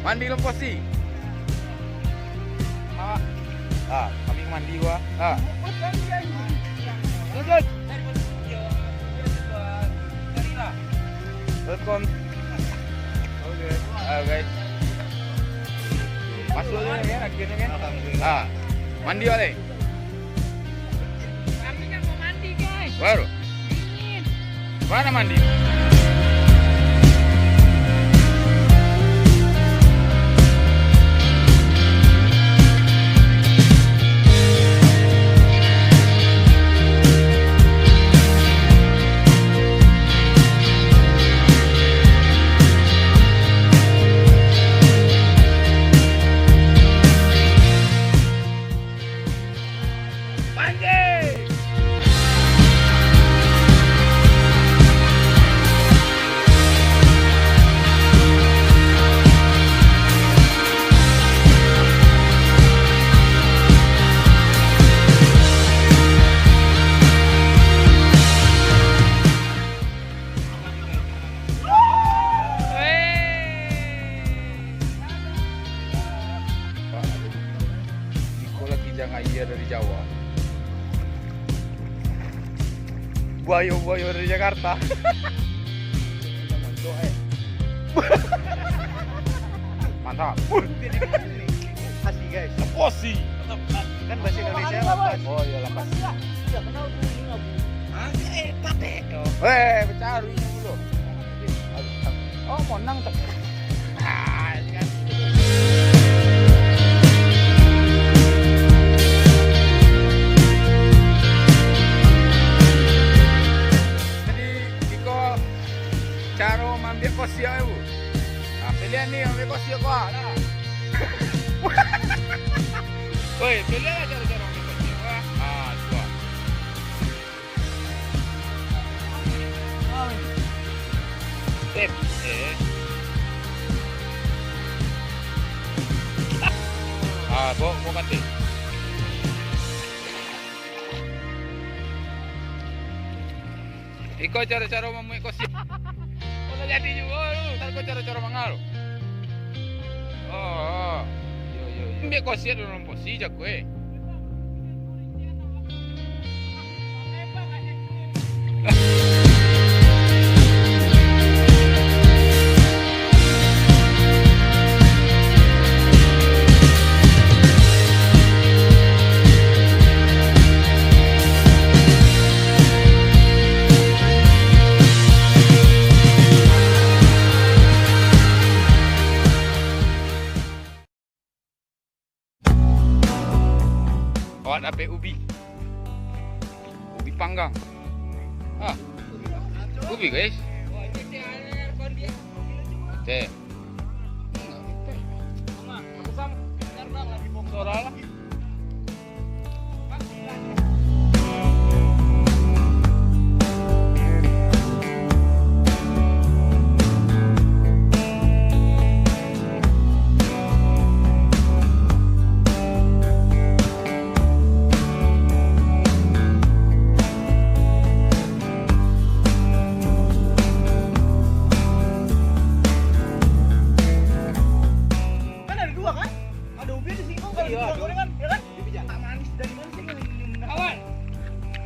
Mandi lo posi. Kami mandi gua. Lanjut. Welcome. Oke. Masuk ya akhirnya kan. Mandi balik. Kami kan mau mandi guys. Baru. Dingin. Mana mandi? Jangan iya dari Jawa. Buayo dari Jakarta. Mantap. Kasih guys. Posi. Kan bahasa Indonesia lapas. Oh iya lapas. Udah kenal tuh ini nggak bu? Bercaru ini dulu. Oh, mau nang tak. Kan. Caro mambil kosia bu. Pilihan nih mambil kosia kau lah. Woi, pilihan aja cara mambil kosia kau. Coba. Step. Bawa ganti. Iko cara mambil kosia. Jadi juga lu, ntar kau cara-cara mangal. Yo. Mbak kau siap dalam posisi jak gue. Kawat ape ubi panggang. Ubi guys. Teh.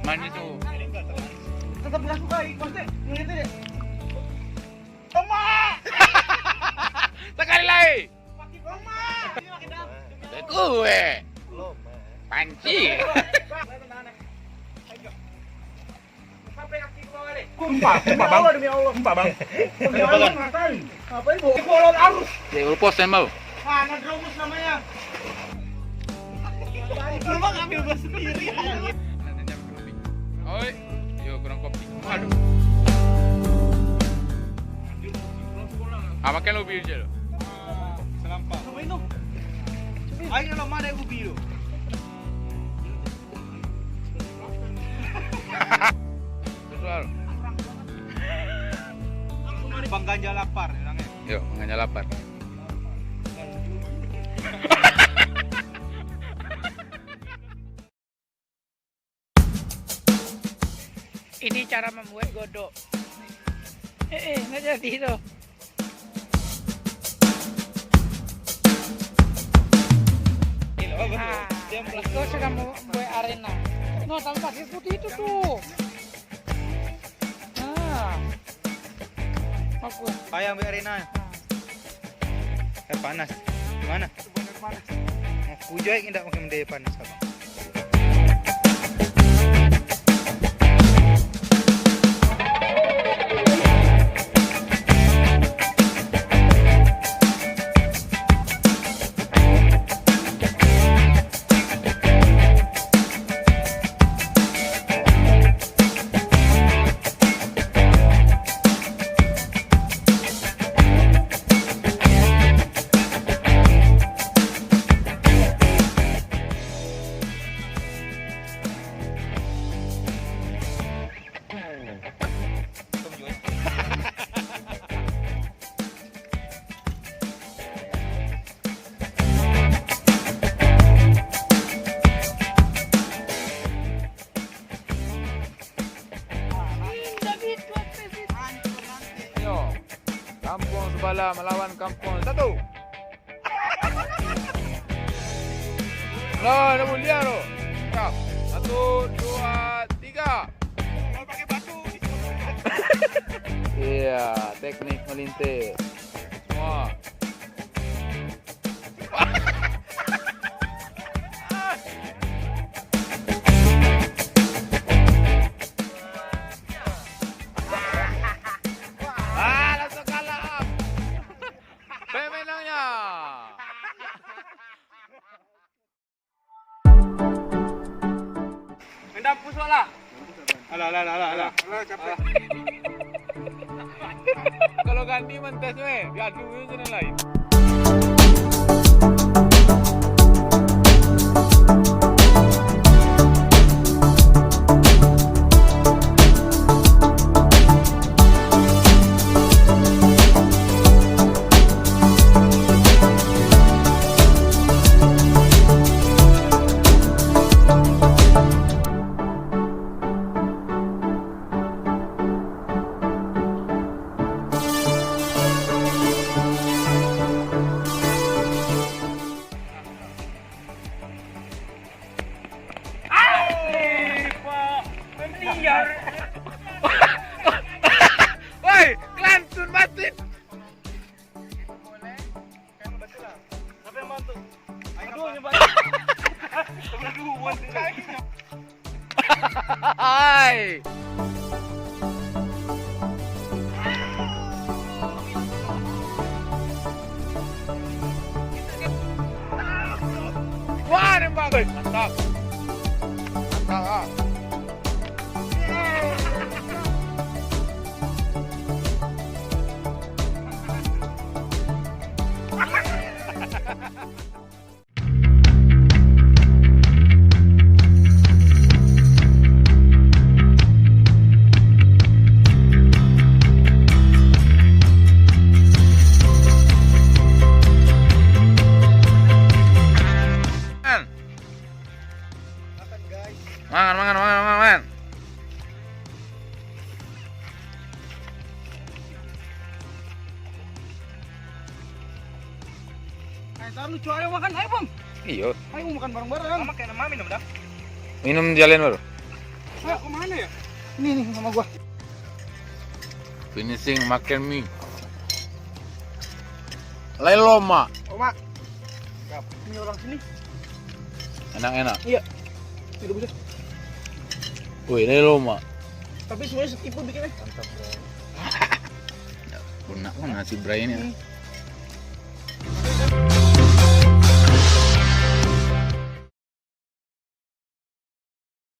Manis tuh. Tetap nggak suka pasti ngeliatnya deh. Sekali lagi. Makin lama. Ini makin dalam. Gue. Panci. Sampai kaki ke bawah deh. Sumpah bang. Demi Allah. Sumpah bang. Demi Allah ngapain? Ngapain bawa kolon arus? Ya ulpos yang mau. Mana dromus namanya? Lu mah ngambil gua sendiri. Oi, yo kurang kopi. Aduh. Makan lo bir je lo. Selampau. Coba itu. Ayo lo mana ubi lo? Betul. Bang Ganja lapar bilangnya. Yo, menganya lapar. Ini cara membuat godok. Nggak jadi tuh. Ah, itu sudah membuat arena. No, tapi pasir putih itu tuh. Nah, aku. Payah ambil arena. Panas. Gimana? Panas. Aku juga tidak pakai mendaya panas, Abang. Kampung Sebala melawan Kampung Satu. Nah, ada mulia lo. Siap. 1, 2, 3. Mau pakai batu. Iya, teknik melintir. Semua. Langsung kalah. Pemenangnya. Mendampus wala. Alah, capek. Kalau ganti mentes gaduh je lain. Woi, kelantun batin. Siapa yang bantu? Aduh, nyebat. Hai. Wah, nembak. Mantap. Mantap. Ah. Mangan. Ayo, lucu ayo makan, ayo Bang. Iyo, Ayo makan bareng-bareng. Mama kayak nama minum dah. minum jalan baru. Ayo, ke mana ya? Ini sama gua. Finishing makan mie. Leloma. Oma. Siap. Ini orang sini. Enak-enak. Iya. Tidak bisa. Wih, leloma. Tapi semuanya setipu bikinnya. Mantap, bro. Punak nasi bray ini.